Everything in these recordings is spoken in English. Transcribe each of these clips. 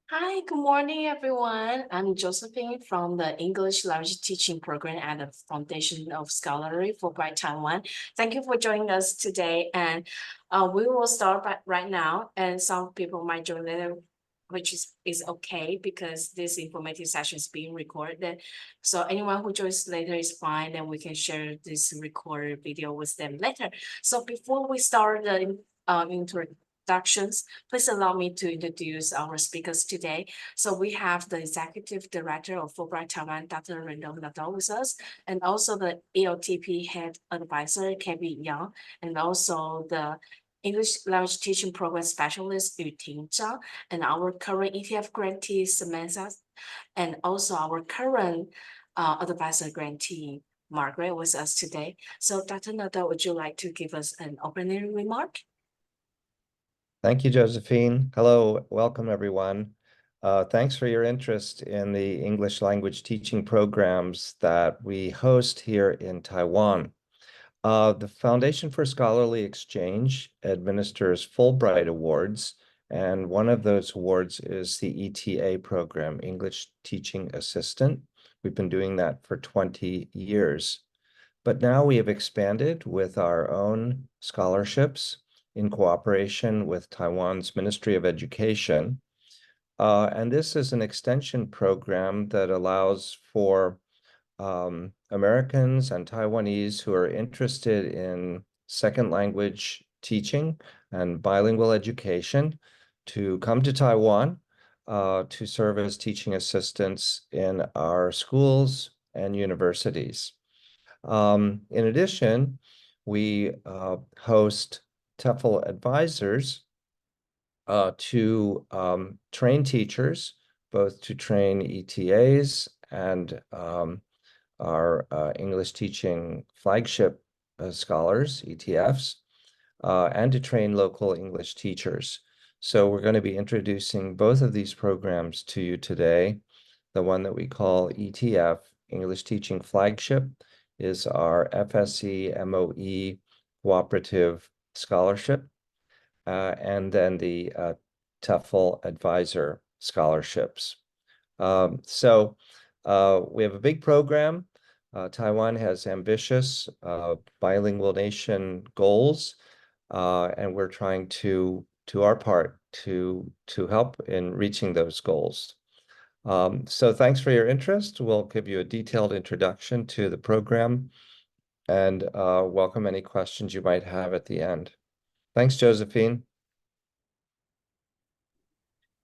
Hi, good morning, everyone. I'm Josephine from the English Language Teaching Program at the Foundation of Scholarly for Bright Taiwan. Thank you for joining us today, and we will start right now. And some people might join later, which is okay because this informative session is being recorded. So anyone who joins later is fine, and we can share this recorded video with them later. So before we start the introductions, please allow me to introduce our speakers today. So we have the Executive Director of Fulbright Taiwan, Dr. Randall Nadal with us, and also the ELTP Head Advisor, Kevin Yang, and also the English Language Teaching Program Specialist, Yuting Zhang, and our current ETF grantee, Samantha, and also our current advisor grantee, Margaret, with us today. So Dr. Nadal, would you like to give us an opening remark? Thank you, Josephine. Hello, welcome everyone. Thanks for your interest in the English language teaching programs that we host here in Taiwan. The Foundation for Scholarly Exchange administers Fulbright Awards, and one of those awards is the ETA program, English Teaching Assistant. We've been doing that for 20 years. But now we have expanded with our own scholarships in cooperation with Taiwan's Ministry of Education. And this is an extension program that allows for Americans and Taiwanese who are interested in second language teaching and bilingual education to come to Taiwan to serve as teaching assistants in our schools and universities. In addition, we host TEFL advisors to train teachers, both to train ETAs and our English teaching flagship scholars, ETFs, and to train local English teachers. So we're going to be introducing both of these programs to you today. The one that we call ETF, English Teaching Flagship, is our FSC MOE Cooperative Scholarship, and then the TEFL Advisor Scholarships. So we have a big program. Taiwan has ambitious bilingual nation goals, and we're trying to our part to help in reaching those goals. So thanks for your interest. We'll give you a detailed introduction to the program and welcome any questions you might have at the end. Thanks, Josephine.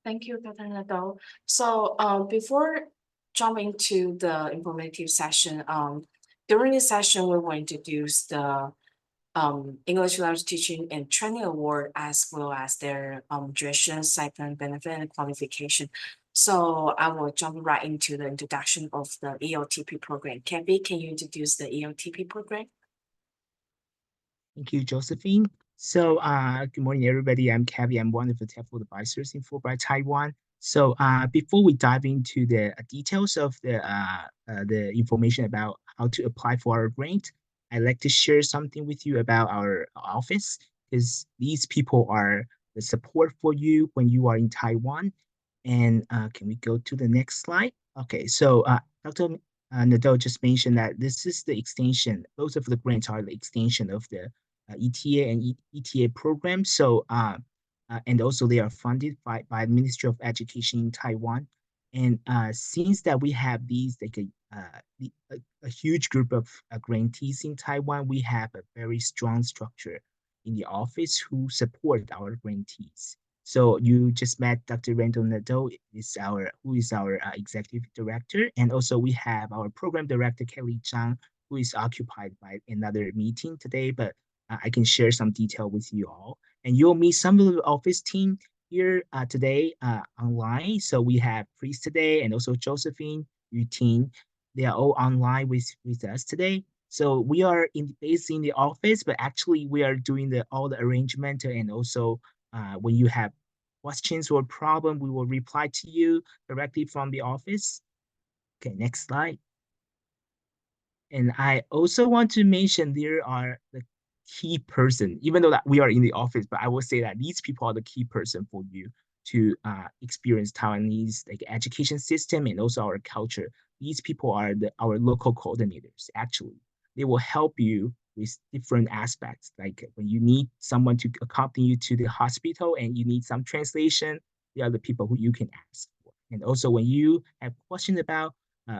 Thank you, Dr. Nadal. So before jumping to the informative session, during this session, we will introduce the English Language Teaching and Training Award as well as their duration, stipend, benefit, and qualification. So I will jump right into the introduction of the ELTP program. Kevin, can you introduce the ELTP program? Thank you, Josephine. So, good morning, everybody. I'm Kevin. I'm one of the TEFL advisors in Fulbright Taiwan. So, before we dive into the details of the information about how to apply for our grant, I'd like to share something with you about our office, because these people are the support for you when you are in Taiwan. And can we go to the next slide? Okay, so Dr. Nadal just mentioned that this is the extension. Both of the grants are the extension of the ETA and ETA program. So, and also they are funded by the Ministry of Education in Taiwan. And since that we have these like a huge group of grantees in Taiwan, we have a very strong structure in the office who support our grantees. So you just met Dr. Randall Nadeau, who is our executive director, and also we have our program director Kelly Zhang, who is occupied by another meeting today, but I can share some detail with you all. And you'll meet some of the office team here today online. So we have Priest today and also Josephine, Yuting. They are all online with us today. So we are based in the office, but actually we are doing all the arrangement, and also when you have questions or problem, we will reply to you directly from the office. Okay, next slide. And I also want to mention there are the key person, even though that we are in the office, but I will say that these people are the key person for you to experience Taiwanese like education system and also our culture. These people are our local coordinators. Actually, they will help you with different aspects. Like when you need someone to accompany you to the hospital and you need some translation, they are the people who you can ask for. And also when you have questions about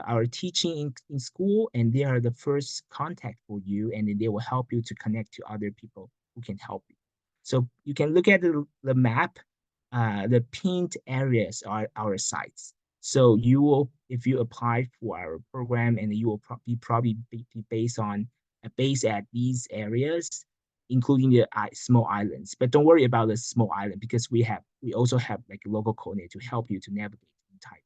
our teaching in school, and they are the first contact for you, and then they will help you to connect to other people who can help you. So you can look at the map. The pinned areas are our sites. So you will, if you apply for our program, and you will probably be based on based at these areas, including the small islands. But don't worry about the small island, because we also have like a local coordinator to help you to navigate in Taiwan.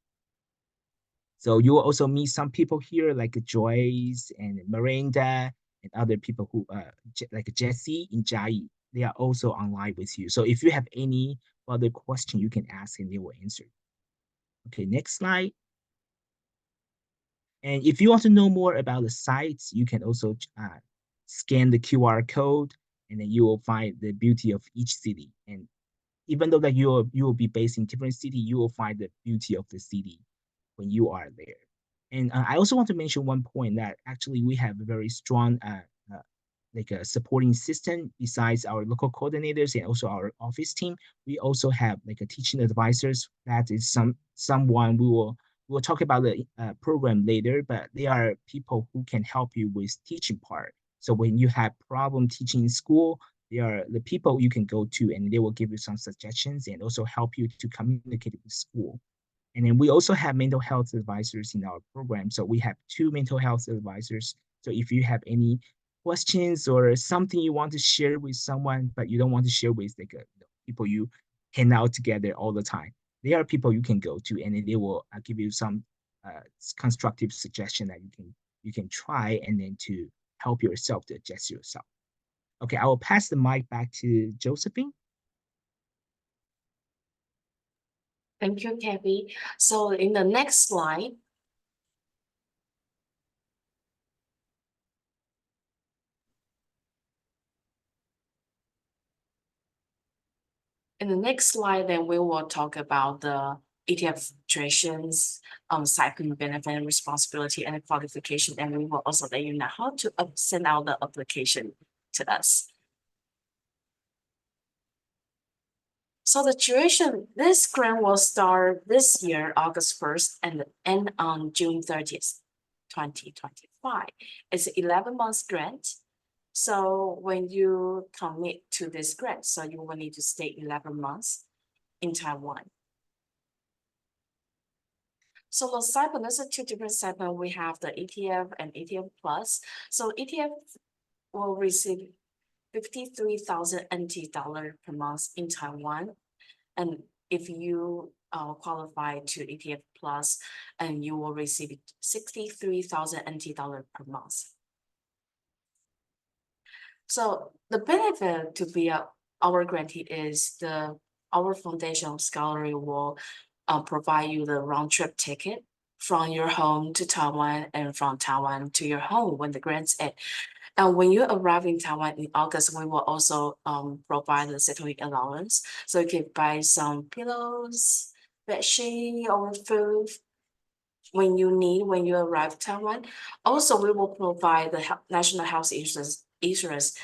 So you will also meet some people here like Joyce and Miranda and other people who like Jesse in Jai. They are also online with you. So if you have any other question, you can ask and they will answer. Okay, next slide. And if you want to know more about the sites, you can also scan the QR code, and then you will find the beauty of each city. And even though that you will be based in different city, you will find the beauty of the city when you are there. And I also want to mention one point, that actually we have a very strong like a supporting system. Besides our local coordinators and also our office team, we also have like a teaching advisors. That is someone we'll talk about the program later, but they are people who can help you with teaching part. So when you have problem teaching in school, they are the people you can go to, and they will give you some suggestions and also help you to communicate with school. And then we also have mental health advisors in our program. So we have 2 mental health advisors. So if you have any questions or something you want to share with someone, but you don't want to share with like people you hang out together all the time, they are people you can go to, and then they will give you some constructive suggestion that you can try, and then to help yourself to adjust yourself. Okay, I will pass the mic back to Josephine. Thank you, Kevin. So in the next slide, then we will talk about the ETF situations, cycling benefit and responsibility and qualification, and we will also let you know how to send out the application to us. So the duration, this grant will start this year, August 1st, and end on June 30th, 2025. It's an 11 months grant. So when you commit to this grant, so you will need to stay 11 months in Taiwan. So the segment, there's 2 different segments. We have the ETF and ETF Plus. So ETF will receive 53,000 NT dollar per month in Taiwan. And if you qualify to ETF Plus, and you will receive 63,000 NT dollar per month. So the benefit to be our grantee is our foundation scholarship will provide you the round trip ticket from your home to Taiwan and from Taiwan to your home when the grants end. And when you arrive in Taiwan in August, we will also provide the settling allowance. So you can buy some pillows, bed sheet, or food when you arrive in Taiwan. Also, we will provide the national health insurance.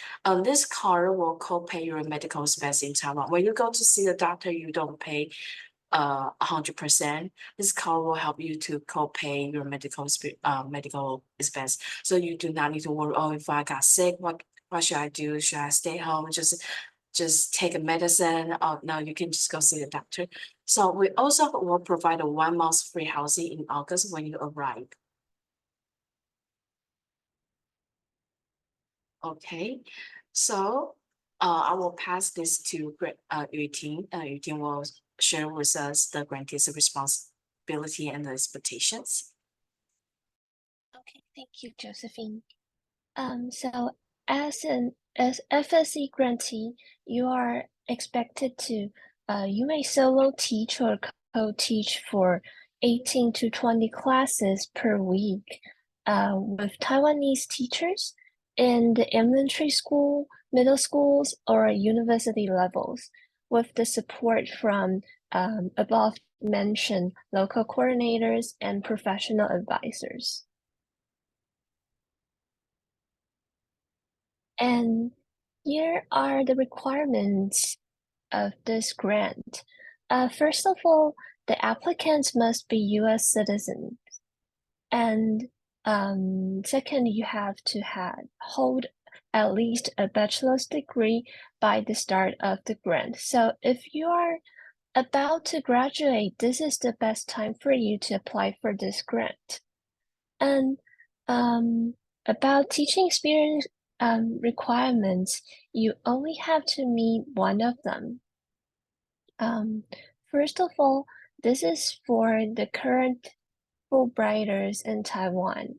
This card will co-pay your medical expense in Taiwan. When you go to see the doctor, you don't pay 100%. This card will help you to co-pay your medical expense. So you do not need to worry, oh, if I got sick, what should I do? Should I stay home? Just take a medicine? Oh, no, you can just go see the doctor. So we also will provide a 1 month free housing in August when you arrive. Okay, so I will pass this to Yu Ting. Yu Ting will share with us the grantee's responsibility and the expectations. Okay, thank you, Josephine. So as FSC grantee, you are expected to you may solo teach or co-teach for 18 to 20 classes per week with Taiwanese teachers in the elementary school, middle schools, or university levels, with the support from above mentioned local coordinators and professional advisors. And here are the requirements of this grant. First of all, the applicants must be U.S. citizens. And second, you have to hold at least a bachelor's degree by the start of the grant. So if you are about to graduate, this is the best time for you to apply for this grant. And about teaching experience requirements, you only have to meet one of them. First of all, this is for the current Fulbrighters in Taiwan.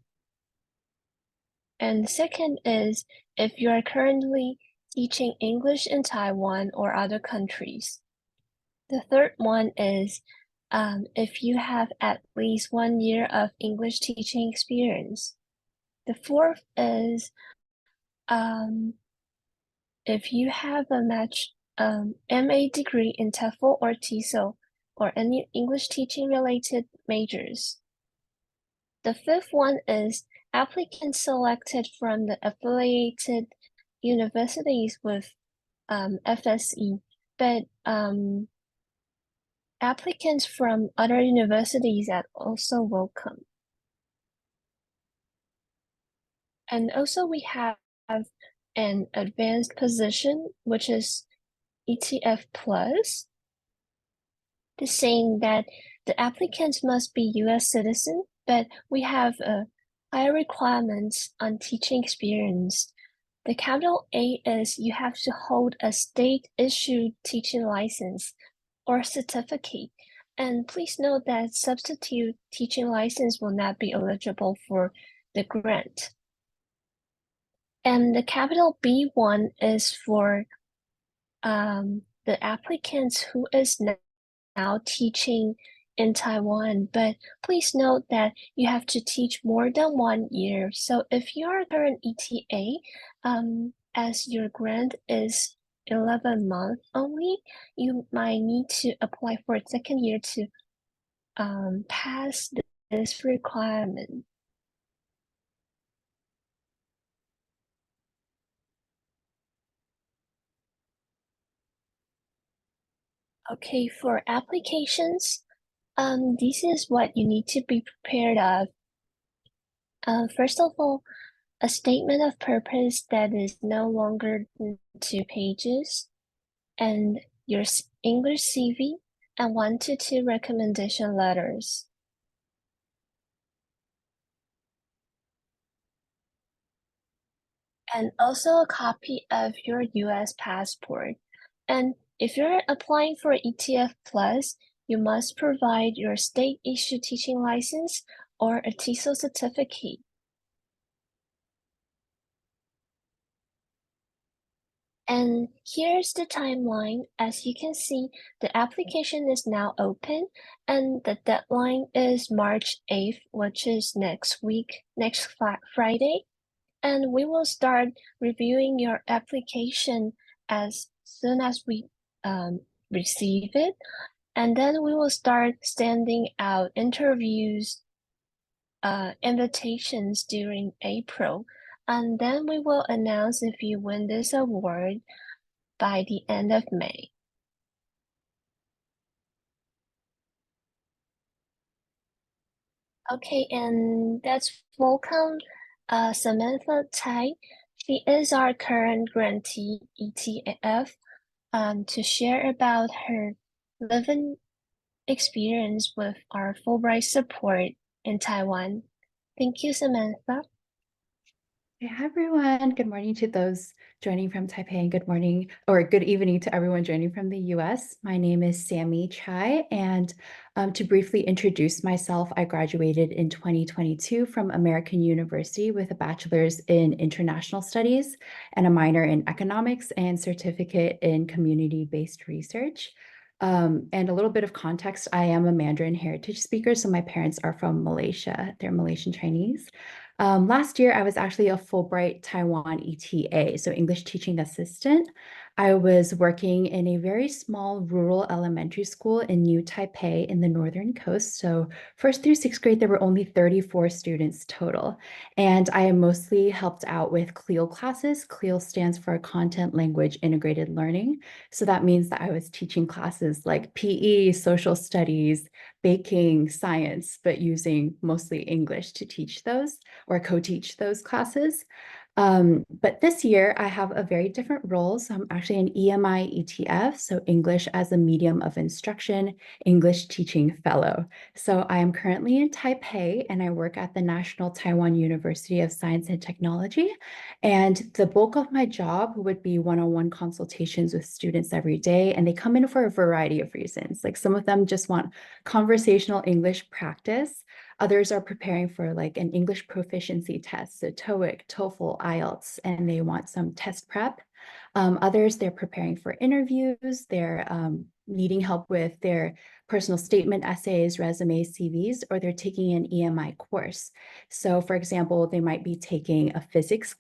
And second is if you are currently teaching English in Taiwan or other countries. The third one is if you have at least 1 year of English teaching experience. The fourth is if you have a MA degree in TEFL or TESOL or any English teaching related majors. The fifth one is applicants selected from the affiliated universities with FSE, but applicants from other universities are also welcome. And also we have an advanced position, which is ETF Plus. The saying that the applicants must be US citizen, but we have higher requirements on teaching experience. The capital A is you have to hold a state-issued teaching license or certificate. And please note that substitute teaching license will not be eligible for the grant. And the capital B1 is for the applicants who is now teaching in Taiwan, but please note that you have to teach more than 1 year. So if you are a current ETA, as your grant is 11 months only, you might need to apply for a second year to pass this requirement. Okay, for applications, this is what you need to be prepared of. First of all, a statement of purpose that is no longer than 2 pages, and your English CV, and 1 to 2 recommendation letters. And also a copy of your US passport. And if you're applying for ETF Plus, you must provide your state-issued teaching license or a TESOL certificate. And here's the timeline. As you can see, the application is now open and the deadline is March 8th, which is next week, next Friday. And we will start reviewing your application as soon as we receive it. And then we will start sending out interviews, invitations during April. And then we will announce if you win this award by the end of May. Okay, and let's welcome Samantha Tai. She is our current grantee ETF to share about her living experience with our Fulbright support in Taiwan. Thank you, Samantha. Hey, hi everyone. Good morning to those joining from Taipei, and good morning or good evening to everyone joining from the US. My name is Sammy Chai, and to briefly introduce myself, I graduated in 2022 from American University with a bachelor's in international studies and a minor in economics and certificate in community-based research. And a little bit of context, I am a Mandarin heritage speaker, so my parents are from Malaysia. They're Malaysian Chinese. Last year, I was actually a Fulbright Taiwan ETA, so English teaching assistant. I was working in a very small rural elementary school in New Taipei in the northern coast. So first through sixth grade, there were only 34 students total. And I mostly helped out with CLEO classes. CLEO stands for Content Language Integrated Learning. So that means that I was teaching classes like PE, social studies, baking, science, but using mostly English to teach those or co-teach those classes. But this year I have a very different role. So I'm actually an EMI ETF, so English as a Medium of Instruction, English Teaching Fellow. So I am currently in Taipei and I work at the National Taiwan University of Science and Technology. And the bulk of my job would be one-on-one consultations with students every day. And they come in for a variety of reasons. Like some of them just want conversational English practice. Others are preparing for like an English proficiency test, so TOEIC, TOEFL, IELTS, and they want some test prep. Others, they're preparing for interviews, they're needing help with their personal statement essays, resumes, CVs, or they're taking an EMI course. So for example, they might be taking a physics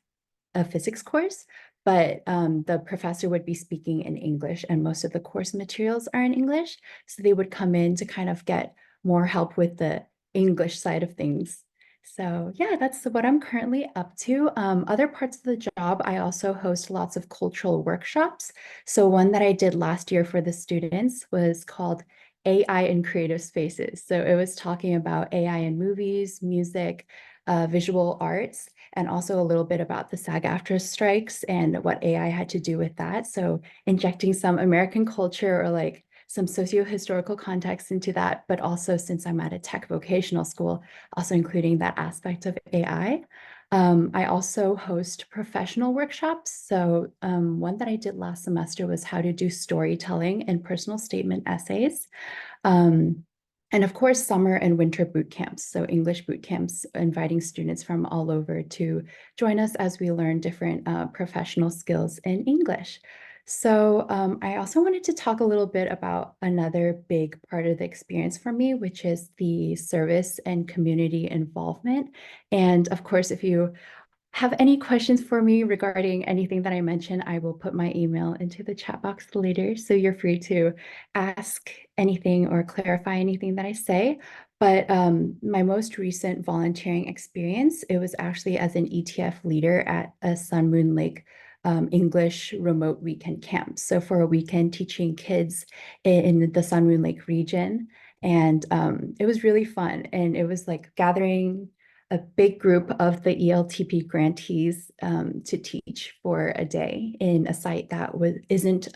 course, but the professor would be speaking in English and most of the course materials are in English. So they would come in to kind of get more help with the English side of things. So yeah, that's what I'm currently up to. Other parts of the job, I also host lots of cultural workshops. So one that I did last year for the students was called AI in Creative Spaces. So it was talking about AI in movies, music, visual arts, and also a little bit about the SAG-AFTRA strikes and what AI had to do with that. So injecting some American culture or like some socio-historical context into that, but also since I'm at a tech vocational school, also including that aspect of AI. I also host professional workshops. So one that I did last semester was how to do storytelling and personal statement essays. And of course, summer and winter boot camps. So English boot camps, inviting students from all over to join us as we learn different professional skills in English. So I also wanted to talk a little bit about another big part of the experience for me, which is the service and community involvement. And of course, if you have any questions for me regarding anything that I mentioned, I will put my email into the chat box later. So you're free to ask anything or clarify anything that I say. But my most recent volunteering experience, it was actually as an ETF leader at a Sun Moon Lake English remote weekend camp. So for a weekend teaching kids in the Sun Moon Lake region. And it was really fun. And it was like gathering a big group of the ELTP grantees to teach for a day in a site that isn't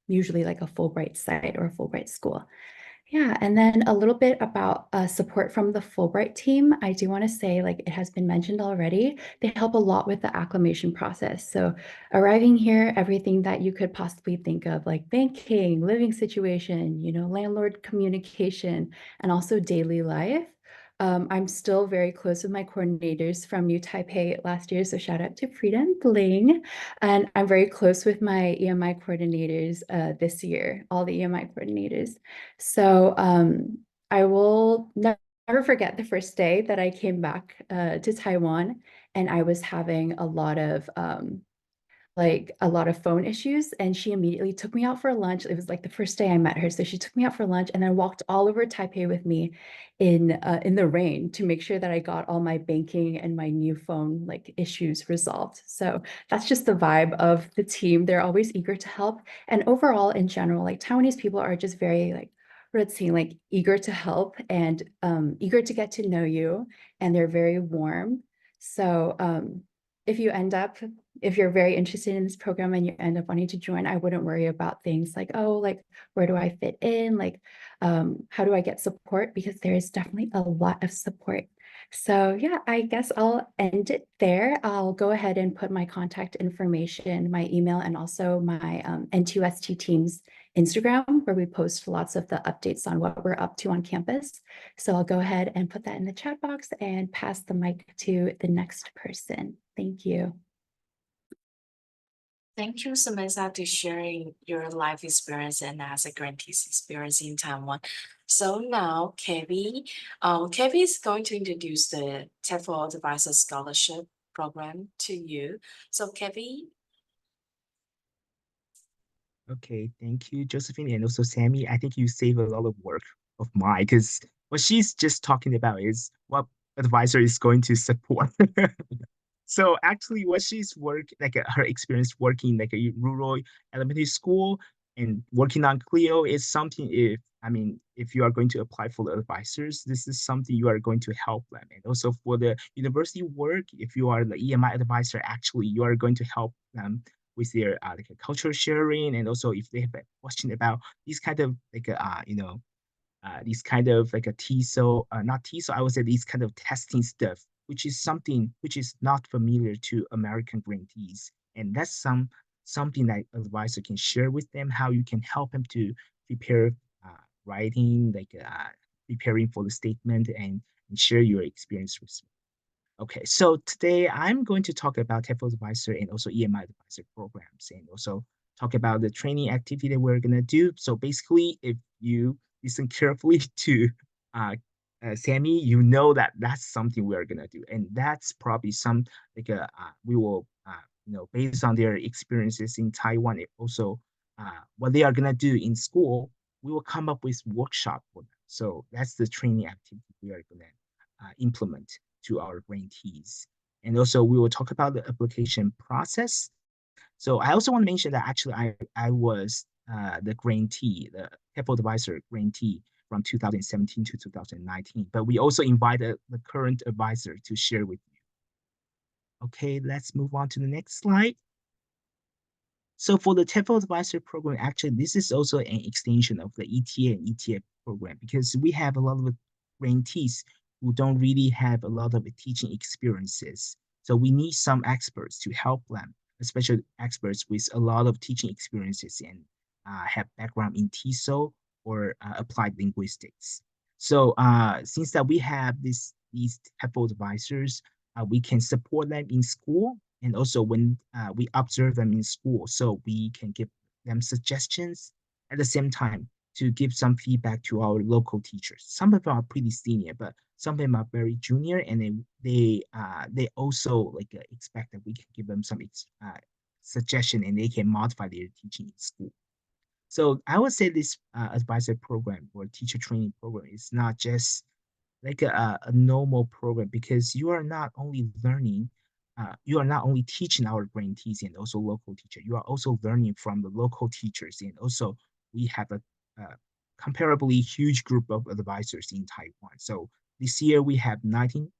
usually like a Fulbright site or a Fulbright school. Yeah, and then a little bit about support from the Fulbright team. I do want to say, like it has been mentioned already, they help a lot with the acclimation process. So arriving here, everything that you could possibly think of, like banking, living situation, landlord communication, and also daily life. I'm still very close with my coordinators from New Taipei last year, so shout out to Frida and Bling. And I'm very close with my EMI coordinators this year, all the EMI coordinators. So I will never forget the first day that I came back to Taiwan, and I was having a lot of phone issues, and she immediately took me out for lunch. It was like the first day I met her. So she took me out for lunch and then walked all over Taipei with me in the rain to make sure that I got all my banking and my new phone like issues resolved. So that's just the vibe of the team. They're always eager to help. And overall, in general, like Taiwanese people are just very like eager to help and eager to get to know you, and they're very warm. So if you're very interested in this program and you end up wanting to join, I wouldn't worry about things like, oh, like, where do I fit in? Like, how do I get support? Because there is definitely a lot of support. So yeah, I guess I'll end it there. I'll go ahead and put my contact information, my email, and also my N2ST team's Instagram, where we post lots of the updates on what we're up to on campus. So I'll go ahead and put that in the chat box and pass the mic to the next person. Thank you. Thank you, Samantha, to sharing your life experience and as a grantee's experience in Taiwan. So now, Kevin is going to introduce the TEFL Advisor Scholarship Program to you. So Kevin. Okay, thank you, Josephine, and also Sammy. I think you save a lot of work of mine because what she's just talking about is what advisor is going to support. So actually, what she's her experience working like a rural elementary school and working on Clio is something. If you are going to apply for the advisors, this is something you are going to help them. And also for the university work, if you are the EMI advisor, actually you are going to help them with their like a culture sharing, and also if they have a question about these kind of these kind of like a TESOL, not TESOL, I would say these kind of testing stuff, which is something which is not familiar to American grantees. And that's something that advisor can share with them, how you can help them to prepare writing, preparing for the statement and share your experience with me. Okay, so today I'm going to talk about TEFL advisor and also EMI advisor programs, and also talk about the training activity that we're gonna do. So basically, if you listen carefully to uh, Sammy, you know that that's something we're gonna do, and that's probably some we will based on their experiences in Taiwan, and also what they are gonna do in school, we will come up with workshop for them. So that's the training activity we are gonna implement to our grantees. And also we will talk about the application process. So I also want to mention that actually I was the grantee, the TEFL advisor grantee from 2017 to 2019, but we also invited the current advisor to share with you. Okay, let's move on to the next slide. So for the TEFL advisor program, actually, this is also an extension of the ETA and ETF program because we have a lot of grantees who don't really have a lot of teaching experiences. So we need some experts to help them, especially experts with a lot of teaching experiences and have background in TESOL or applied linguistics. So since that we have these TEFL advisors, we can support them in school, and also when we observe them in school, so we can give them suggestions at the same time to give some feedback to our local teachers. Some of them are pretty senior, but some of them are very junior, and they also expect that we can give them some suggestion, and they can modify their teaching in school. So I would say this advisor program or teacher training program is not just like a normal program, because you are not only learning, you are not only teaching our grantees and also local teacher, you are also learning from the local teachers. And also we have a comparably huge group of advisors in Taiwan. So this year we have 19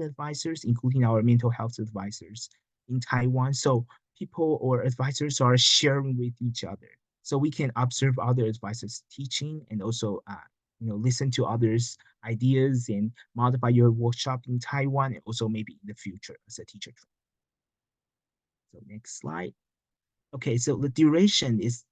advisors, including our mental health advisors in Taiwan. So people or advisors are sharing with each other. So we can observe other advisors teaching, and also listen to others ideas and modify your workshop in Taiwan, and also maybe in the future as a teacher. So next slide. Okay, so the duration is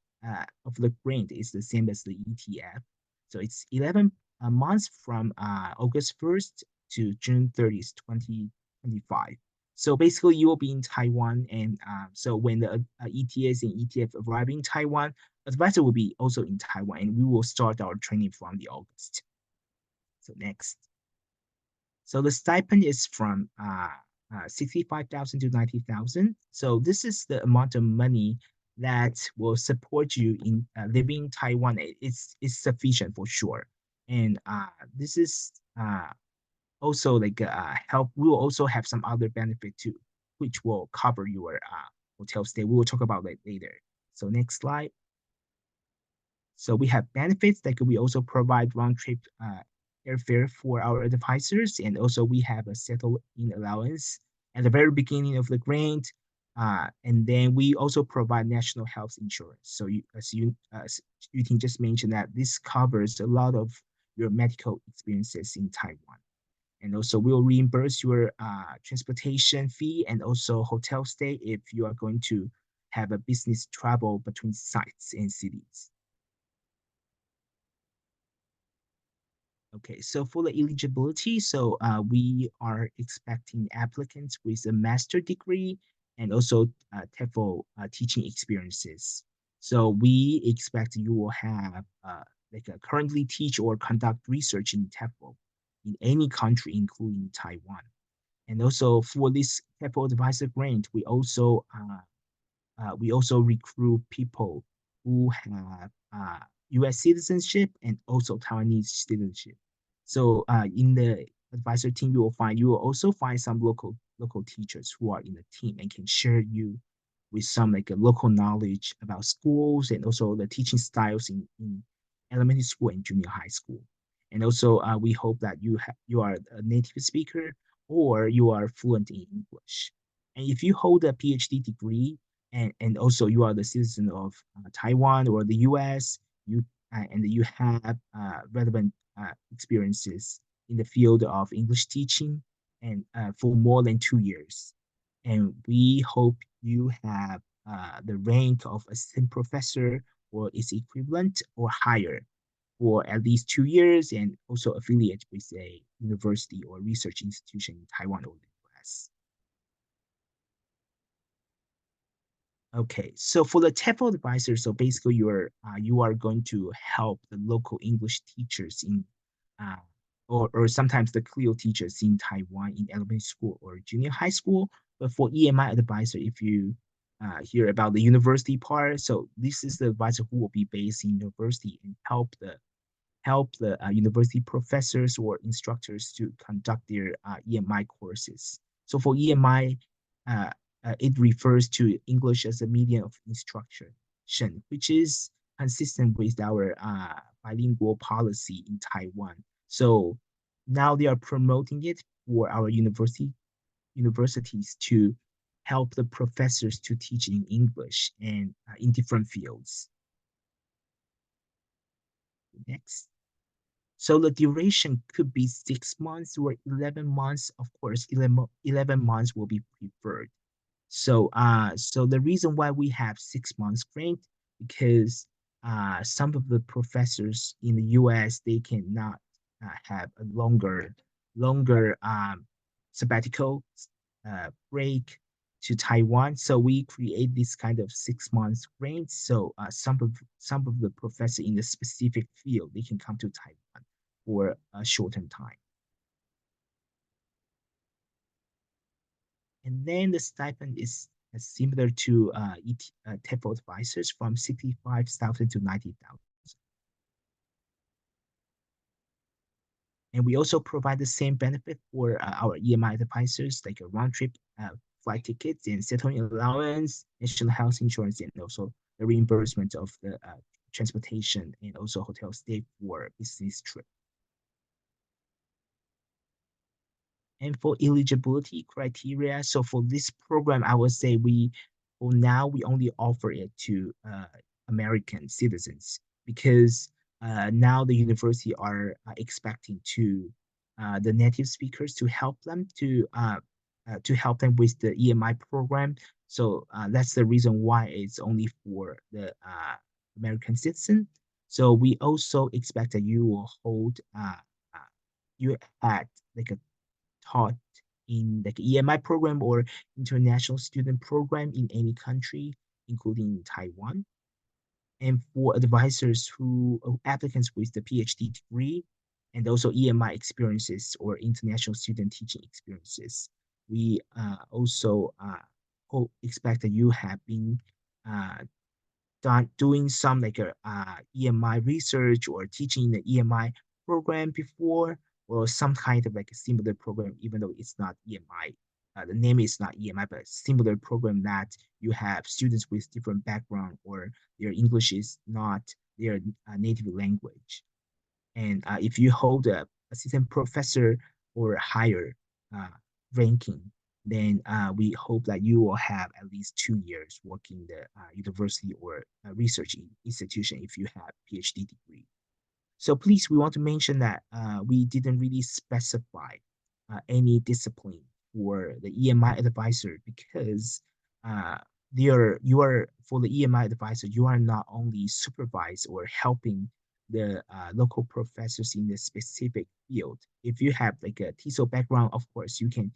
of the grant is the same as the ETF. So it's 11 months from August 1st to June 30th, 2025. So basically you will be in Taiwan, and so when the ETS and ETF arrive in Taiwan, advisor will be also in Taiwan, and we will start our training from the August. So next. So the stipend is from 65,000 to 90,000. So this is the amount of money that will support you in living in Taiwan. It's sufficient for sure. And this is also help. We will also have some other benefit too, which will cover your hotel stay. We will talk about that later. So next slide. So we have benefits, like we also provide round trip airfare for our advisors, and also we have a settle-in allowance at the very beginning of the grant. And then we also provide national health insurance. So as you can just mention that this covers a lot of your medical experiences in Taiwan. And also we'll reimburse your transportation fee and also hotel stay if you are going to have a business travel between sites and cities. Okay, so for the eligibility, so we are expecting applicants with a master degree and also TEFL teaching experiences. So we expect you will have currently teach or conduct research in TEFL in any country, including Taiwan. And also for this TEFL advisor grant, we also recruit people who have U.S. citizenship and also Taiwanese citizenship. So in the advisor team, you will also find some local teachers who are in the team and can share you with some like a local knowledge about schools and also the teaching styles in elementary school and junior high school. And also, we hope that you are a native speaker or you are fluent in English. And if you hold a PhD degree and also you are the citizen of Taiwan or the US, and you have relevant experiences in the field of English teaching and for more than 2 years. And we hope you have the rank of assistant professor or its equivalent or higher for at least 2 years and also affiliate with a university or research institution in Taiwan or the US. Okay, so for the TEFL advisor, so basically you are going to help the local English teachers in uh, or sometimes the CLIO teachers in Taiwan in elementary school or junior high school. But for EMI advisor, if you hear about the university part, so this is the advisor who will be based in university and help the university professors or instructors to conduct their EMI courses. So for EMI, it refers to English as a medium of instruction, which is consistent with our bilingual policy in Taiwan. So now they are promoting it for our universities to help the professors to teach in English and in different fields. Next. So the duration could be 6 months or 11 months. Of course, 11 months will be preferred. So so the reason why we have 6 months grant, because some of the professors in the US, they cannot have a longer sabbatical break to Taiwan. So we create this kind of 6 months grant. So some of the professor in the specific field, they can come to Taiwan for a shortened time. And then the stipend is similar to TEFL advisors from 65,000 to 90,000. And we also provide the same benefit for our EMI advisors, like a round trip flight tickets and settling allowance, national health insurance, and also the reimbursement of the transportation and also hotel stay for business trip. And for eligibility criteria, so for this program, I would say for now, we only offer it to American citizens because now the university are expecting the native speakers to help them with the EMI program. So that's the reason why it's only for the American citizen. So we also expect that you will hold you had like a taught in like EMI program or international student program in any country, including Taiwan. And for advisors applicants with the PhD degree and also EMI experiences or international student teaching experiences, we also expect that you have been doing some like a EMI research or teaching in the EMI program before, or some kind of like a similar program, even though it's not EMI. The name is not EMI, but similar program that you have students with different background or their English is not their native language. And if you hold a assistant professor or higher ranking, then we hope that you will have at least 2 years working the university or research institution if you have PhD degree. So please, we want to mention that we didn't really specify any discipline for the EMI advisor because you are for the EMI advisor, you are not only supervise or helping the local professors in the specific field. If you have like a TESOL background, of course, you can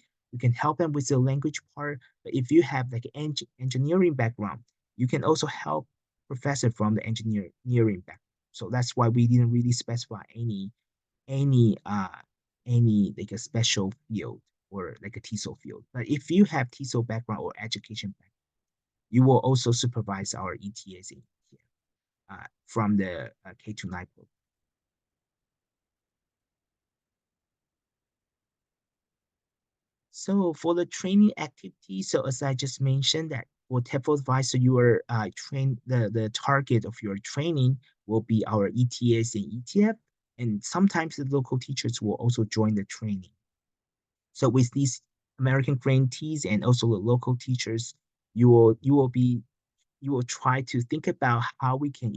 help them with the language part. But if you have like an engineering background, you can also help professor from the engineering background. So that's why we didn't really specify any like a special field or like a TESOL field. But if you have TESOL background or education background, you will also supervise our ETAs in here. from the K-9 program. So for the training activity, so as I just mentioned that for TEFL advisor, your the target of your training will be our ETS and ETF, and sometimes the local teachers will also join the training. So with these American grantees and also the local teachers, you will try to think about how we can,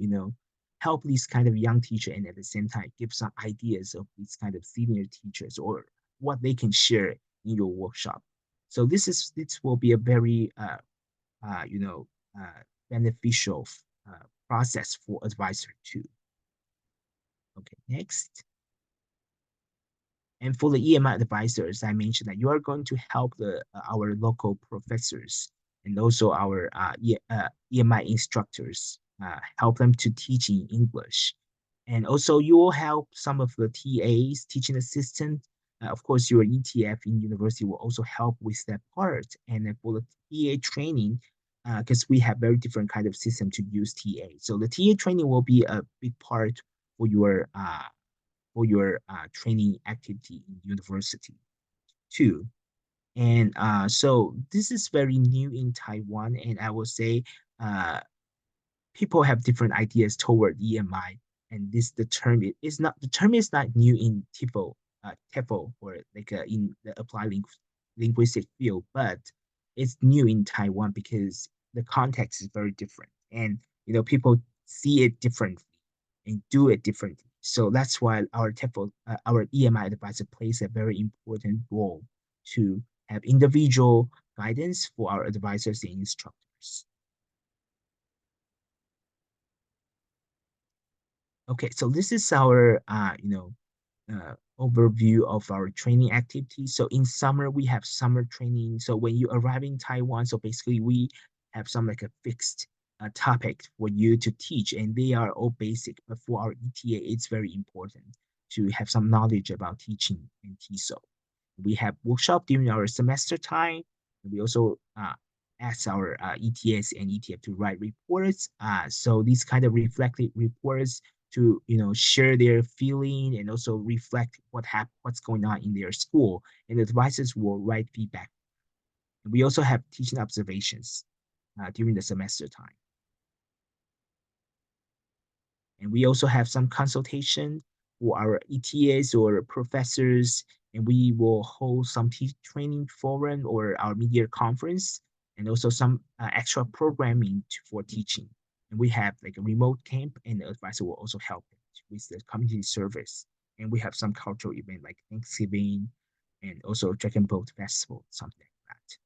help these kind of young teacher and at the same time give some ideas of these kind of senior teachers or what they can share in your workshop. So this will be a very uh, you know beneficial process for advisor too. Okay, next. And for the EMI advisors, I mentioned that you are going to help our local professors and also our EMI instructors, help them to teach in English. And also you will help some of the TAs, teaching assistant. Of course, your ETF in university will also help with that part. And then for the TA training, because we have very different kind of system to use TA. So the TA training will be a big part for your training activity in university too. And so this is very new in Taiwan, and I will say people have different ideas toward EMI, and the term is not new in TEFL or like in the applied linguistic field, but it's new in Taiwan because the context is very different, and people see it differently and do it differently. So that's why our TEFL, our EMI advisor plays a very important role to have individual guidance for our advisors and instructors. Okay, so this is our overview of our training activities. So in summer, we have summer training. So when you arrive in Taiwan, so basically we have some like a fixed topic for you to teach, and they are all basic. But for our ETA, it's very important to have some knowledge about teaching and TESOL. We have workshop during our semester time. We also ask our ETS and ETF to write reports. So these kind of reflective reports to share their feeling and also reflect what's going on in their school, and the advisors will write feedback. And we also have teaching observations during the semester time. And we also have some consultation for our ETAs or professors, and we will hold some training forum or our media conference, and also some extra programming for teaching. And we have like a remote camp, and the advisor will also help with the community service. And we have some cultural event like Thanksgiving and also Dragon Boat Festival, something like that.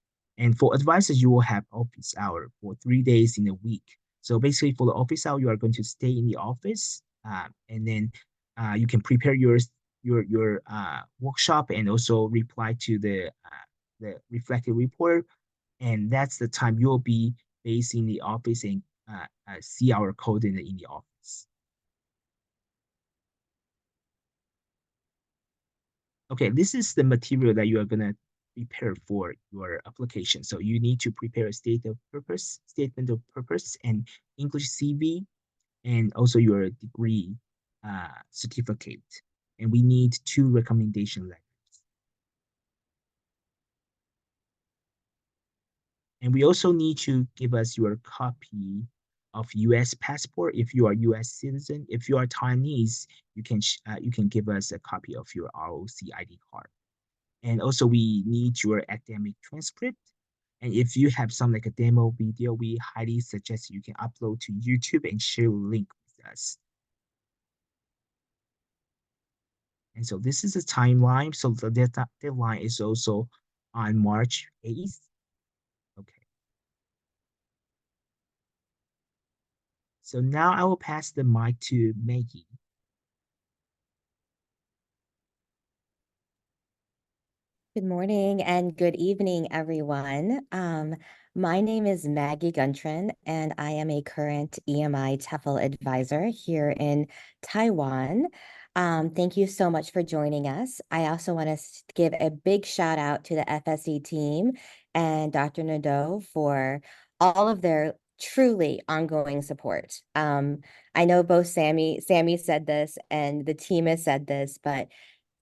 And for advisors, you will have office hour for 3 days in a week. So basically for the office hour, you are going to stay in the office, and then you can prepare your workshop and also reply to the reflective report. And that's the time you'll be based in the office and see our code in the office. Okay, this is the material that you are gonna prepare for your application. So you need to prepare a statement of purpose, and English CV, and also your degree certificate. And we need 2 recommendation letters. And we also need to give us your copy of US passport if you are US citizen. If you are Taiwanese, you can give us a copy of your ROC ID card. And also we need your academic transcript. And if you have some like a demo video, we highly suggest you can upload to YouTube and share a link with us. And so this is a timeline. So the deadline is also on March 8th. Okay. So now I will pass the mic to Maggie. Good morning and good evening, everyone. My name is Maggie Guntran, and I am a current EMI TEFL advisor here in Taiwan. Thank you so much for joining us. I also want to give a big shout out to the FSE team and Dr. Nadeau for all of their truly ongoing support. I know both Sammy said this and the team has said this, but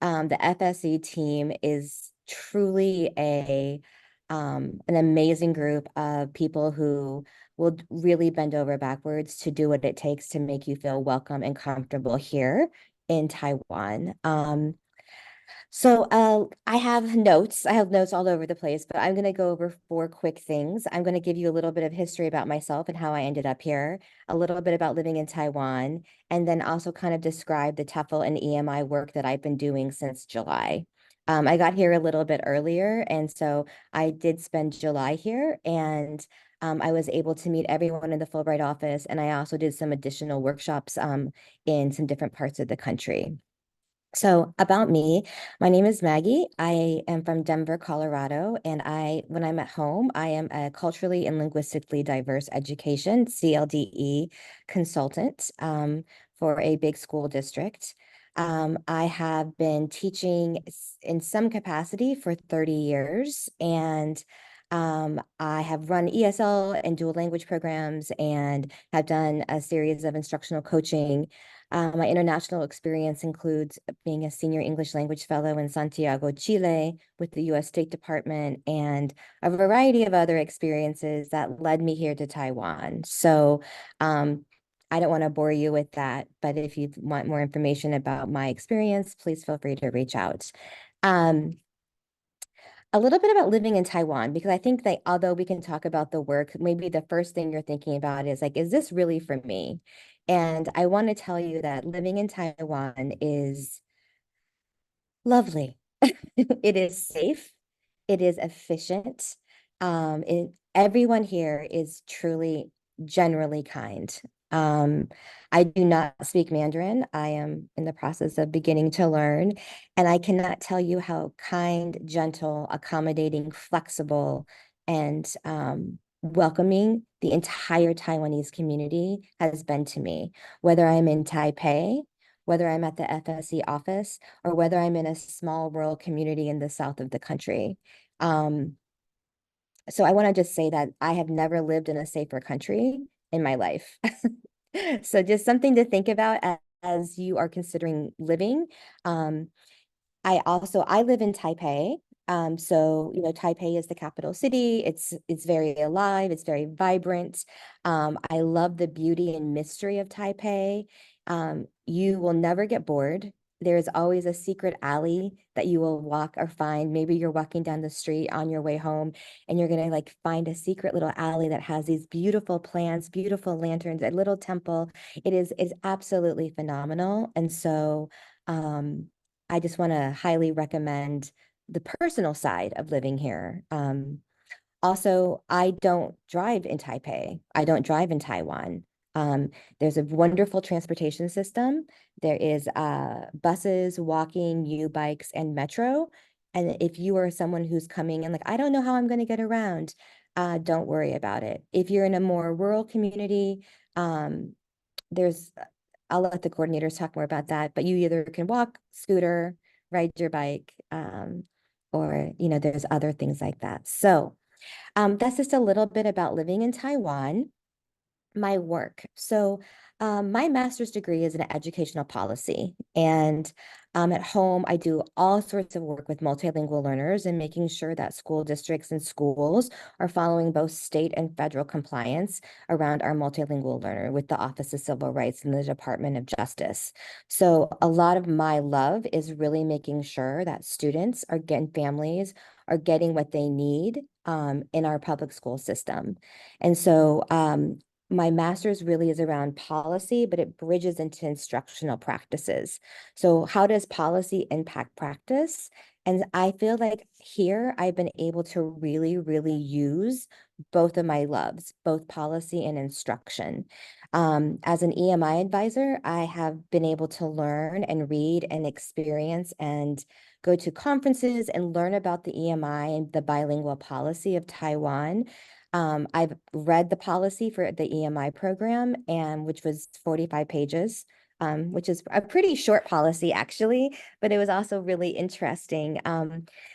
the FSE team is truly an amazing group of people who will really bend over backwards to do what it takes to make you feel welcome and comfortable here in Taiwan. So I have notes. I have notes all over the place, but I'm going to go over 4 quick things. I'm going to give you a little bit of history about myself and how I ended up here, a little bit about living in Taiwan, and then also kind of describe the TEFL and EMI work that I've been doing since July. I got here a little bit earlier, and so I did spend July here, and I was able to meet everyone in the Fulbright office, and I also did some additional workshops in some different parts of the country. So about me, my name is Maggie. I am from Denver, Colorado, and when I'm at home, I am a culturally and linguistically diverse education, CLDE consultant for a big school district. I have been teaching in some capacity for 30 years, and I have run ESL and dual language programs and have done a series of instructional coaching. My international experience includes being a senior English language fellow in Santiago, Chile, with the US State Department, and a variety of other experiences that led me here to Taiwan. So I don't want to bore you with that, but if you want more information about my experience, please feel free to reach out. A little bit about living in Taiwan, because I think that although we can talk about the work, maybe the first thing you're thinking about is like, is this really for me? And I want to tell you that living in Taiwan is lovely. It is safe. It is efficient. Everyone here is truly generally kind. I do not speak Mandarin. I am in the process of beginning to learn, and I cannot tell you how kind, gentle, accommodating, flexible, and welcoming the entire Taiwanese community has been to me, whether I'm in Taipei, whether I'm at the FSC office, or whether I'm in a small rural community in the south of the country. So I want to just say that I have never lived in a safer country in my life. So just something to think about as you are considering living. I live in Taipei. So Taipei is the capital city. It's very alive. It's very vibrant. I love the beauty and mystery of Taipei. You will never get bored. There is always a secret alley that you will walk or find. Maybe you're walking down the street on your way home, and you're gonna like find a secret little alley that has these beautiful plants, beautiful lanterns, a little temple. It's absolutely phenomenal. And so I just want to highly recommend the personal side of living here. Also, I don't drive in Taipei. I don't drive in Taiwan. There's a wonderful transportation system. There is buses, walking, U-bikes, and metro. And if you are someone who's coming and like, I don't know how I'm going to get around, don't worry about it. If you're in a more rural community, there's I'll let the coordinators talk more about that, but you either can walk, scooter, ride your bike, or there's other things like that. So that's just a little bit about living in Taiwan. My work. So my master's degree is in educational policy, and at home I do all sorts of work with multilingual learners and making sure that school districts and schools are following both state and federal compliance around our multilingual learner with the Office of Civil Rights and the Department of Justice. So a lot of my love is really making sure that students are getting, families are getting what they need in our public school system. And so my master's really is around policy, but it bridges into instructional practices. So how does policy impact practice? And I feel like here I've been able to really, really use both of my loves, both policy and instruction. As an EMI advisor, I have been able to learn and read and experience and go to conferences and learn about the EMI and the bilingual policy of Taiwan. I've read the policy for the EMI program, and which was 45 pages. which is a pretty short policy actually, but it was also really interesting.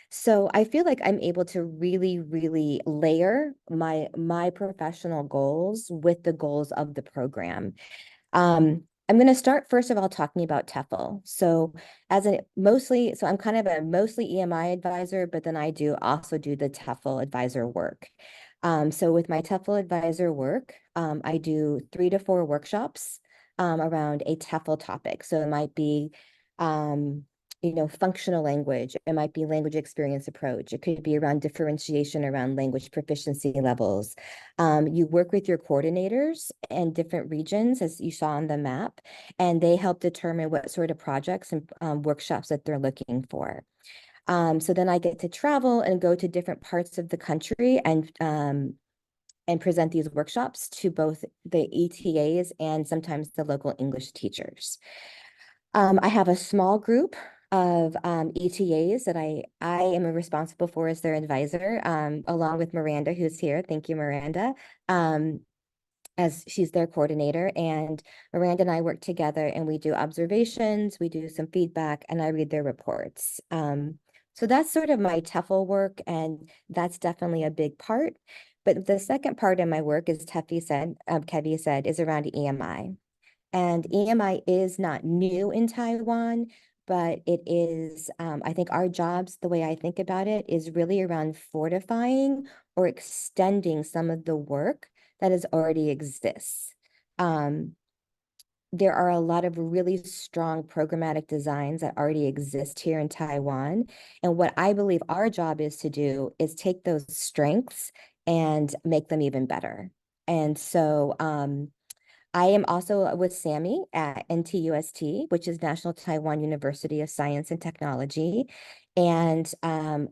So I feel like I'm able to really, really layer my professional goals with the goals of the program. I'm going to start first of all talking about TEFL. So I'm kind of a mostly EMI advisor, but then I also do the TEFL advisor work. So with my TEFL advisor work, I do 3 to 4 workshops around a TEFL topic. So it might be, functional language. It might be language experience approach. It could be around differentiation around language proficiency levels. You work with your coordinators in different regions, as you saw on the map, and they help determine what sort of projects and workshops that they're looking for. So then I get to travel and go to different parts of the country and present these workshops to both the ETAs and sometimes the local English teachers. I have a small group of ETAs that I am responsible for as their advisor, along with Miranda, who's here. Thank you, Miranda. As she's their coordinator, and Miranda and I work together and we do observations, we do some feedback, and I read their reports. So that's sort of my TEFL work, and that's definitely a big part. But the second part of my work, as Kevi said, is around EMI. And EMI is not new in Taiwan, but it is, I think our jobs, the way I think about it, is really around fortifying or extending some of the work that already exists. There are a lot of really strong programmatic designs that already exist here in Taiwan. And what I believe our job is to do is take those strengths and make them even better. And so I am also with Sammy at NTUST, which is National Taiwan University of Science and Technology. And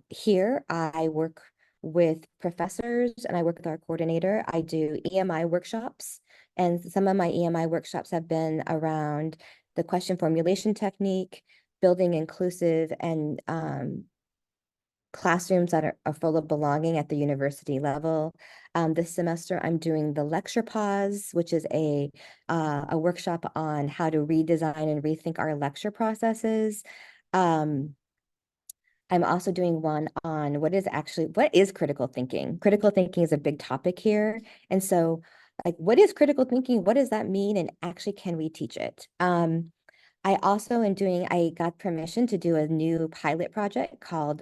here I work with professors and I work with our coordinator. I do EMI workshops, and some of my EMI workshops have been around the question formulation technique, building inclusive and classrooms that are full of belonging at the university level. This semester, I'm doing the lecture pause, which is a workshop on how to redesign and rethink our lecture processes. I'm also doing one on what is critical thinking? Critical thinking is a big topic here. And so, like, what is critical thinking? What does that mean? And actually, can we teach it? I got permission to do a new pilot project called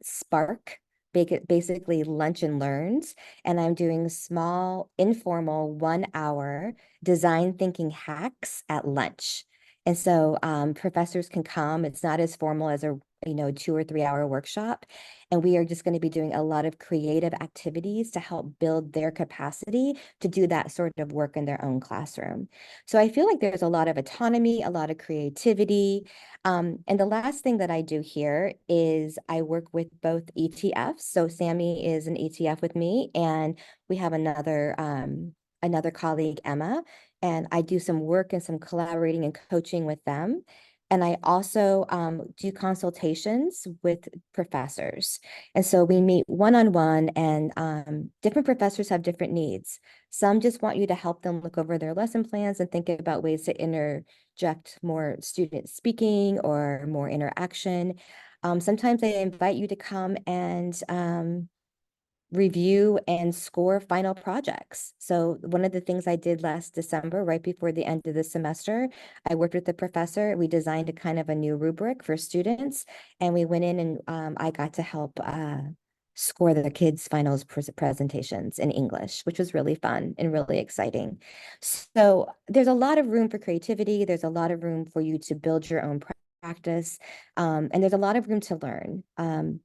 Spark, basically lunch and learns. And I'm doing small, informal 1 hour design thinking hacks at lunch. And so professors can come. It's not as formal as a 2 or 3 hour workshop. And we are just going to be doing a lot of creative activities to help build their capacity to do that sort of work in their own classroom. So I feel like there's a lot of autonomy, a lot of creativity. And the last thing that I do here is I work with both ETFs. So Sammy is an ETF with me, and we have another colleague, Emma, and I do some work and some collaborating and coaching with them. And I also do consultations with professors. And so we meet one-on-one, and different professors have different needs. Some just want you to help them look over their lesson plans and think about ways to interject more student speaking or more interaction. Sometimes they invite you to come and review and score final projects. So one of the things I did last December, right before the end of the semester, I worked with the professor. We designed a kind of a new rubric for students, and we went in and I got to help score the kids' finals presentations in English, which was really fun and really exciting. So there's a lot of room for creativity. There's a lot of room for you to build your own practice, and there's a lot of room to learn.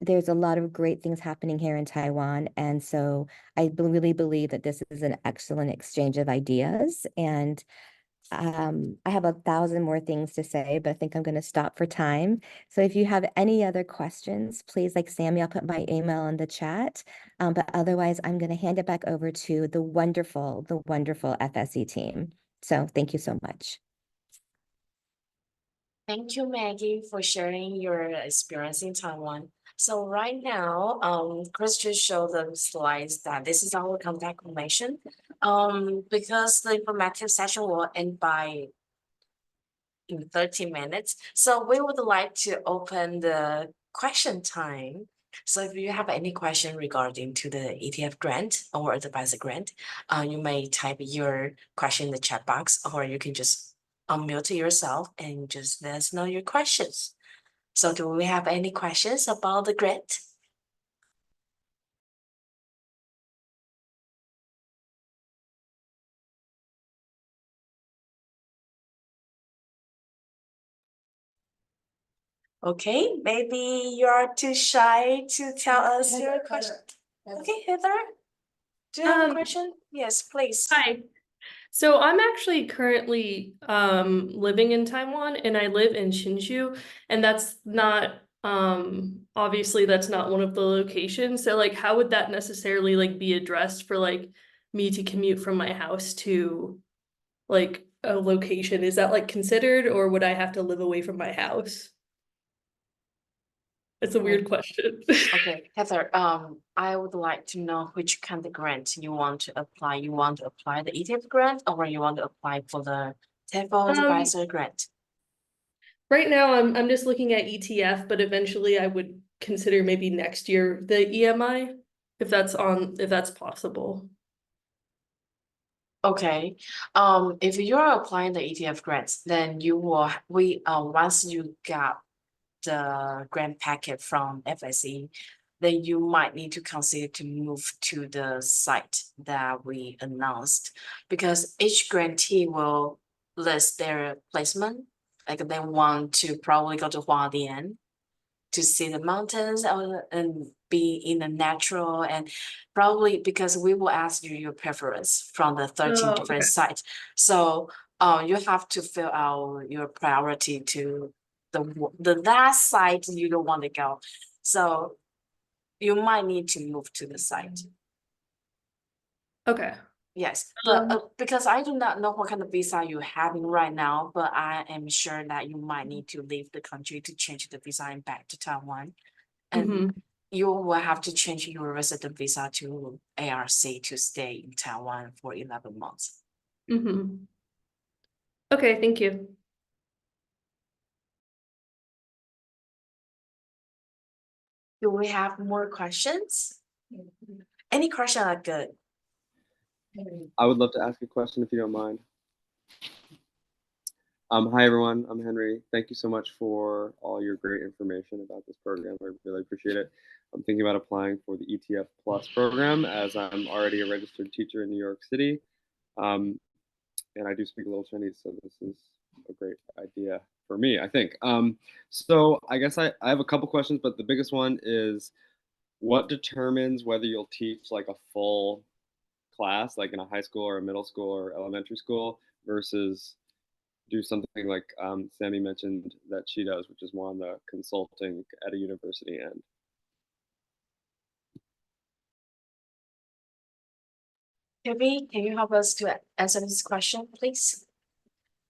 There's a lot of great things happening here in Taiwan. And so I really believe that this is an excellent exchange of ideas. And I have 1,000 more things to say, but I think I'm going to stop for time. So if you have any other questions, please, like Sammy, I'll put my email in the chat. But otherwise, I'm going to hand it back over to the wonderful FSE team. So thank you so much. Thank you, Maggie, for sharing your experience in Taiwan. So right now, Chris just showed the slides that this is our contact information. Because the informative session will end by in 30 minutes. So we would like to open the question time. So if you have any question regarding to the ETF grant or advisor grant, you may type your question in the chat box, or you can just unmute yourself and just let us know your questions. So do we have any questions about the grant? Okay, maybe you're too shy to tell us your question. Okay, Heather, do you have a question? Yes, please. Hi. So I'm actually currently living in Taiwan, and I live in Hsinchu, and that's not obviously that's not one of the locations. So like how would that necessarily like be addressed for like me to commute from my house to like a location? Is that like considered, or would I have to live away from my house? It's a weird question. Okay, Heather, I would like to know which kind of grant you want to apply. You want to apply the ETF grant, or you want to apply for the TEFL advisor grant? Right now I'm just looking at ETF, but eventually I would consider maybe next year the EMI if that's possible. Okay, if you're applying the ETF grants, then once you got the grant packet from FSE, then you might need to consider to move to the site that we announced, because each grantee will list their placement. Like they want to probably go to Hualien to see the mountains and be in the natural, and probably because we will ask you your preference from the 13 Oh, different okay. sites. So you have to fill out your priority to the last site you don't want to go. So you might need to move to the site. Okay. Yes, but because I do not know what kind of visa you're having right now, but I am sure that you might need to leave the country to change the visa and back to Taiwan. And Mm-hmm. you will have to change your resident visa to ARC to stay in Taiwan for 11 months. Mm-hmm. Okay, thank you. Do we have more questions? Any question are good. I would love to ask a question if you don't mind. Hi everyone, I'm Henry. Thank you so much for all your great information about this program. I really appreciate it. I'm thinking about applying for the ETF Plus program as I'm already a registered teacher in New York City. And I do speak a little Chinese, so this is a great idea for me, I think. So I guess I have a couple questions, but the biggest one is what determines whether you'll teach like a full class, like in a high school or a middle school or elementary school, versus do something like Sammy mentioned that she does, which is more on the consulting at a university end. Debbie, can you help us to answer this question, please?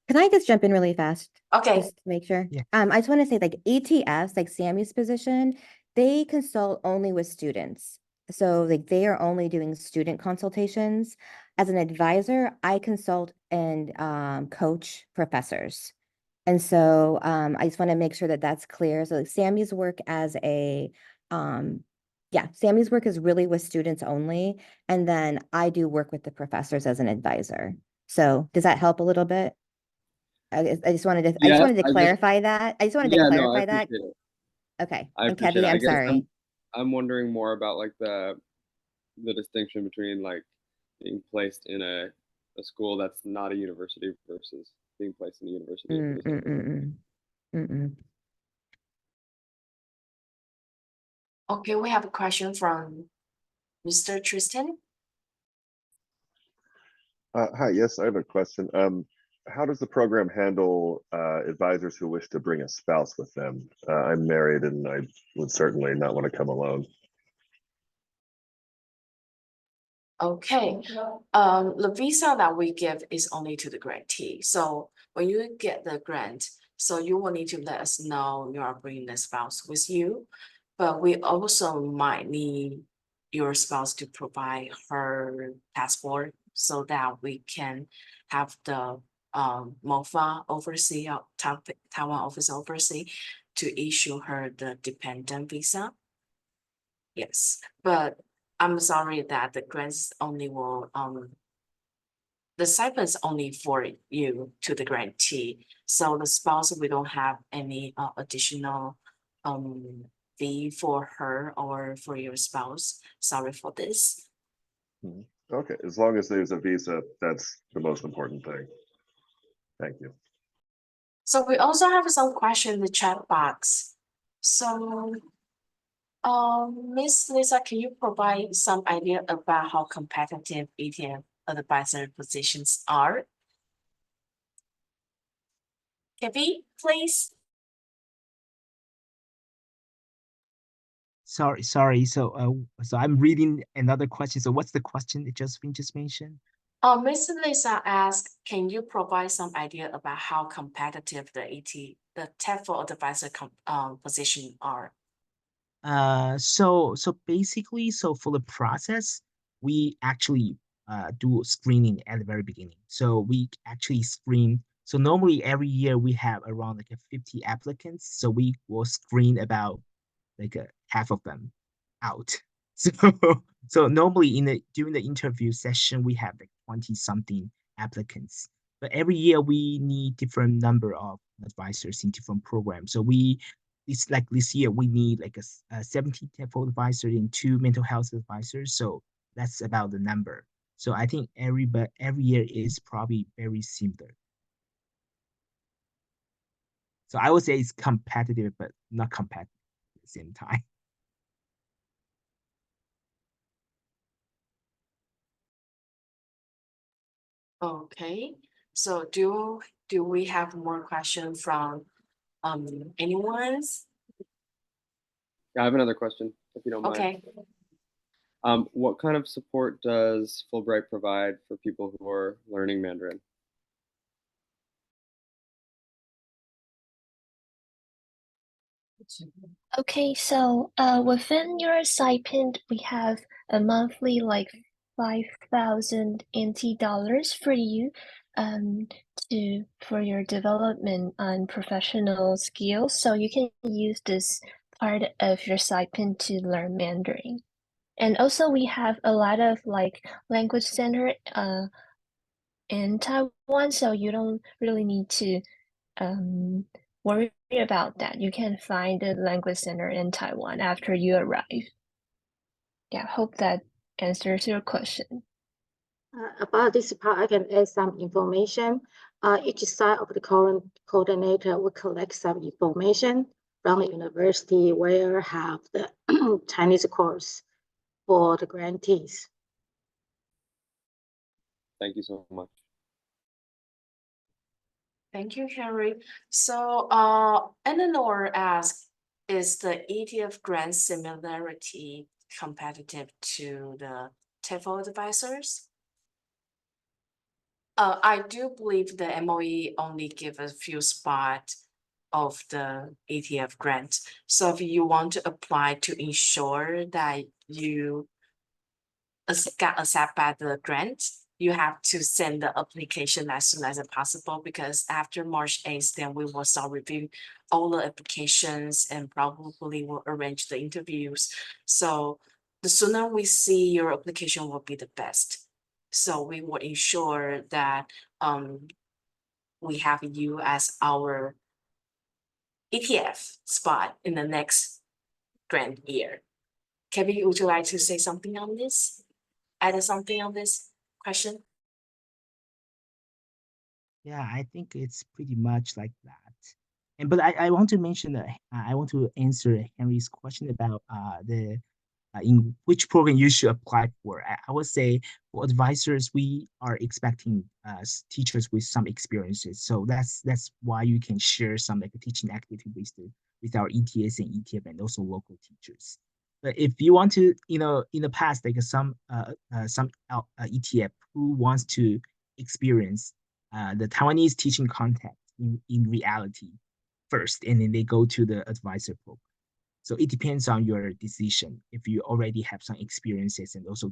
Can I just jump in really fast? Okay. Just to make sure. Yeah. I just want to say like ETFs, like Sammy's position, they consult only with students. So like they are only doing student consultations. As an advisor, I consult and coach professors. And so I just want to make sure that that's clear. So like Sammy's work as a Sammy's work is really with students only. And then I do work with the professors as an advisor. So does that help a little bit? I just wanted to Yeah, clarify that. I just wanted to no, I clarify that. appreciate it. Okay. I And appreciate Kevin, it. I I'm guess sorry. I'm wondering more about like the distinction between like being placed in a school that's not a university versus being placed in a university. Mm, mm, mm, mm, mm. Okay, we have a question from Mr. Tristan. Hi, yes, I have a question. How does the program handle advisors who wish to bring a spouse with them? I'm married and I would certainly not want to come alone. Okay, the visa that we give is only to the grantee. So when you get the grant, So you will need to let us know you are bringing the spouse with you. But we also might need your spouse to provide her passport so that we can have the MOFA oversee, Taiwan office oversee to issue her the dependent visa. Yes, but I'm sorry that the grants only will the stipend is only for you to the grantee. So the spouse, we don't have any additional fee for her or for your spouse. Sorry for this. Okay, as long as there's a visa, that's the most important thing. Thank you. So we also have some question in the chat box. So Miss Lisa, can you provide some idea about how competitive ETF advisor positions are? Kevin, please. Sorry. So I'm reading another question. So what's the question that Josephine just mentioned? Miss Lisa asked, can you provide some idea about how competitive the TEFL advisor position are? So basically, for the process, we actually do screening at the very beginning. So we actually screen. So normally every year we have around like 50 applicants. So we will screen about like half of them out. So so normally during the interview session we have like 20 something applicants. But every year we need different number of advisors in different programs. So it's like this year we need like a 17 TEFL advisor and 2 mental health advisors. So that's about the number. So I think every year is probably very similar. So I would say it's competitive, but not competitive at the same time. Okay, so do we have more questions from anyone? Yeah, I have another question, if you don't mind. Okay. What kind of support does Fulbright provide for people who are learning Mandarin? Okay, so within your stipend, we have a monthly like 5,000 NT dollars for you for your development and professional skills. So you can use this part of your stipend to learn Mandarin. And also we have a lot of like language center in Taiwan, so you don't really need to worry about that. You can find the language center in Taiwan after you arrive. Yeah, hope that answers your question. About this part, I can add some information. Each side of the coordinator will collect some information from the university where have the Chinese course for the grantees. Thank you so much. Thank you, Henry. So Eleanor asked, is the ETF grant similarity competitive to the TEFL advisors? I do believe the MOE only give a few spots of the ETF grant. So if you want to apply to ensure that you got accepted by the grant, you have to send the application as soon as possible, because after March 8th, then we will start reviewing all the applications and probably will arrange the interviews. So the sooner we see your application will be the best. So we will ensure that we have you as our ETF spot in the next grant year. Kevin, would you like to say something on this? Add something on this question? Yeah, I think it's pretty much like that. But I want to mention that I want to answer Henry's question about the in which program you should apply for. I would say for advisors, we are expecting teachers with some experiences. So that's why you can share some like teaching activities with our ETS and ETF and also local teachers. But if you want to, in the past, like some ETF who wants to experience the Taiwanese teaching content in reality, first, and then they go to the advisor program. So it depends on your decision if you already have some experiences and also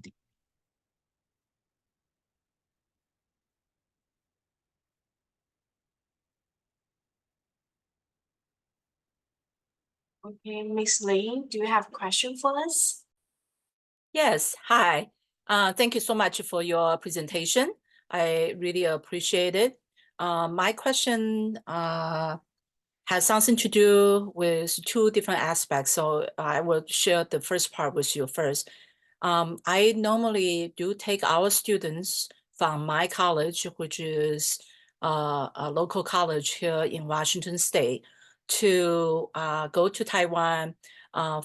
Okay, Miss Lee, do you have a question for us? Yes, hi. Thank you so much for your presentation. I really appreciate it. My question has something to do with two different aspects. So I will share the first part with you first. I normally do take our students from my college, which is a local college here in Washington State, to go to Taiwan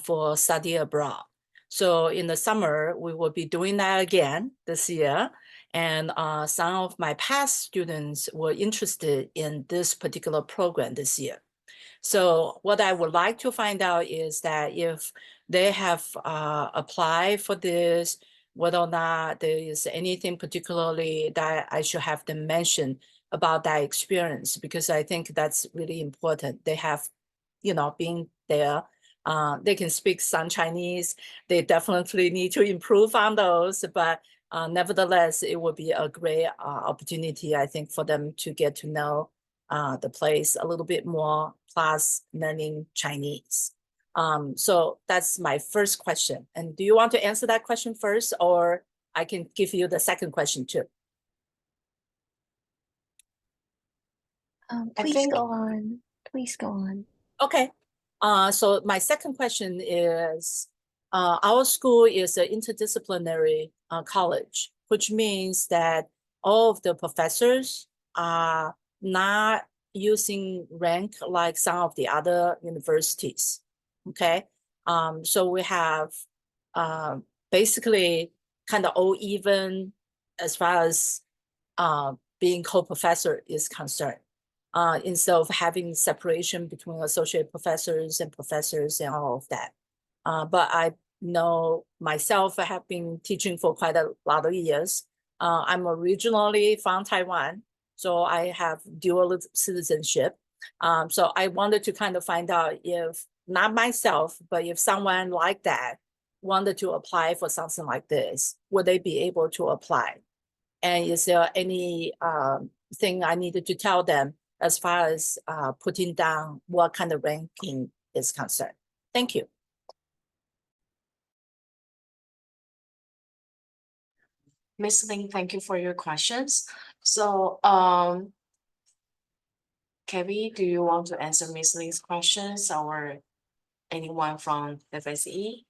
for study abroad. So in the summer, we will be doing that again this year. And some of my past students were interested in this particular program this year. So what I would like to find out is that if they have applied for this, whether or not there is anything particularly that I should have them mention about that experience, because I think that's really important. They have, been there. They can speak some Chinese. They definitely need to improve on those, but nevertheless, it would be a great opportunity, I think, for them to get to know the place a little bit more, plus learning Chinese. So that's my first question. And do you want to answer that question first, or I can give you the second question too? Please go on. Please go on. Okay. So my second question is, our school is an interdisciplinary college, which means that all of the professors are not using rank like some of the other universities. Okay. So we have basically kind of all even as far as being co-professor is concerned. Instead of having separation between associate professors and all of that. But I know myself, I have been teaching for quite a lot of years. I'm originally from Taiwan, so I have dual citizenship. So I wanted to kind of find out if, not myself, but if someone like that wanted to apply for something like this, would they be able to apply? And is there any thing I needed to tell them as far as putting down what kind of ranking is concerned? Thank you. Ms. Ling, thank you for your questions. So, Kevin, do you want to answer Ms. Ling's questions or anyone from FSE?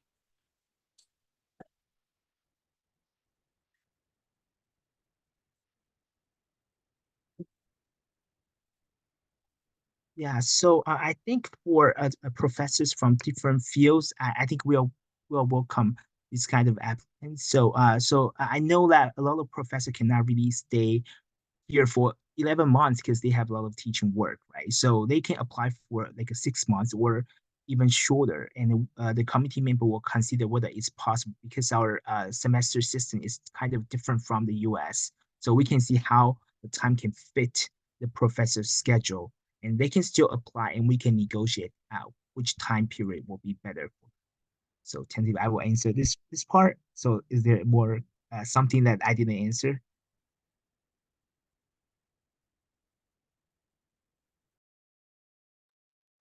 Yeah, so I think for professors from different fields, I think we'll welcome this kind of applicants. So I know that a lot of professors cannot really stay here for 11 months because they have a lot of teaching work, right? So they can apply for like a 6 months or even shorter, and the committee member will consider whether it's possible because our semester system is kind of different from the US. So we can see how the time can fit the professor's schedule, and they can still apply, and we can negotiate out which time period will be better. So tentatively, I will answer this part. So is there more something that I didn't answer?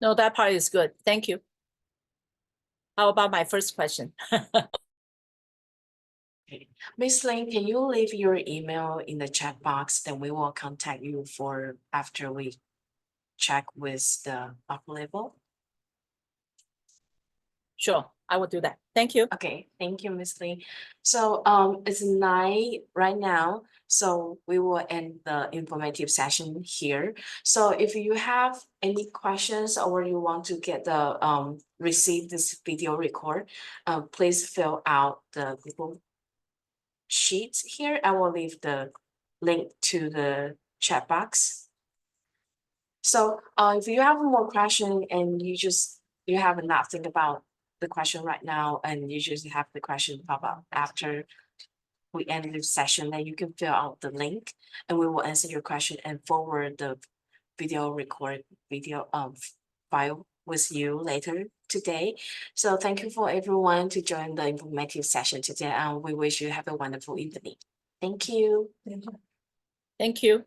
No, that part is good. Thank you. How about my first question? Ms. Ling, can you leave your email in the chat box? Then we will contact you for after we check with the upper level. Sure, I will do that. Thank you. Okay, thank you, Ms. Ling. So it's 9 right now, so we will end the informative session here. So if you have any questions or you want to get the receive this video record, please fill out the Google Sheets here. I will leave the link to the chat box. So if you have more question and you have not think about the question right now and you just have the question pop up after we end this session, then you can fill out the link and we will answer your question and forward the video file with you later today. So thank you for everyone to join the informative session today, and we wish you have a wonderful evening. Thank you. Thank you.